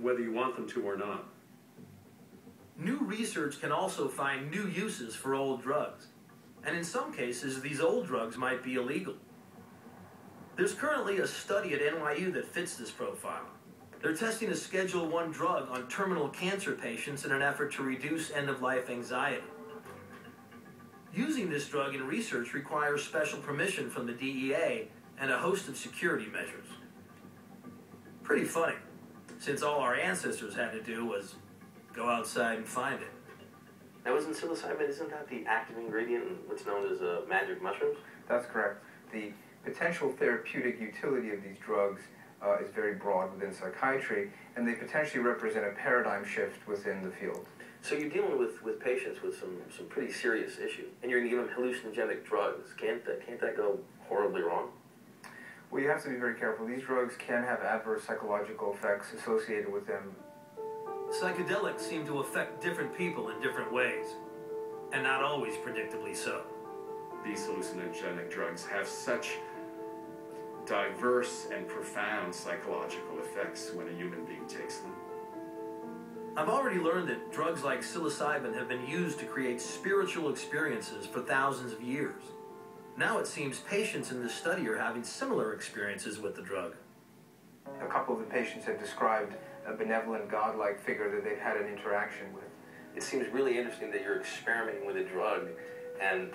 whether you want them to or not. New research can also find new uses for old drugs, and in some cases, these old drugs might be illegal. There's currently a study at NYU that fits this profile. They're testing a Schedule I drug on terminal cancer patients in an effort to reduce end-of-life anxiety. Using this drug in research requires special permission from the DEA and a host of security measures. Pretty funny, since all our ancestors had to do was go outside and find it. Now, isn't psilocybin, isn't that the active ingredient in what's known as magic mushrooms? That's correct. The potential therapeutic utility of these drugs is very broad within psychiatry, and they potentially represent a paradigm shift within the field. So you're dealing with patients with some pretty serious issues, and you're going to give them hallucinogenic drugs. Can't that go horribly wrong? Well, you have to be very careful. These drugs can have adverse psychological effects associated with them. Psychedelics seem to affect different people in different ways, and not always predictably so. These hallucinogenic drugs have such diverse and profound psychological effects when a human being takes them. I've already learned that drugs like psilocybin have been used to create spiritual experiences for thousands of years. Now it seems patients in this study are having similar experiences with the drug. A couple of the patients have described a benevolent, godlike figure that they've had an interaction with. It seems really interesting that you're experimenting with a drug and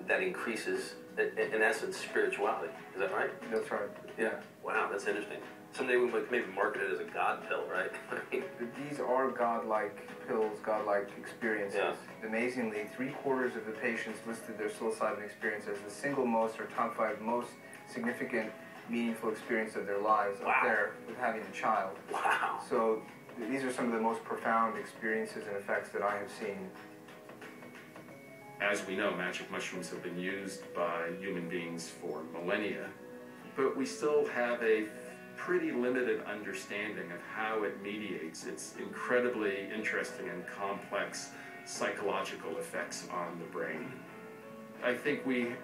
that increases, in essence, spirituality. Is that right? That's right. Yeah. Wow, that's interesting. Someday we might maybe market it as a God pill, right? These are godlike pills, godlike experiences. Yeah. Amazingly, 3/4 of the patients listed their psilocybin experience as the single most or top 5 most significant, meaningful experience of their lives. Wow. Up there with having a child. Wow. So these are some of the most profound experiences and effects that I have seen. As we know, magic mushrooms have been used by human beings for millennia, but we still have a pretty limited understanding of how it mediates its incredibly interesting and complex psychological effects on the brain. I think we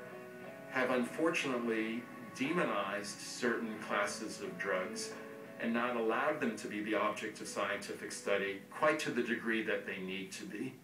have unfortunately demonized certain classes of drugs and not allowed them to be the object of scientific study quite to the degree that they need to be.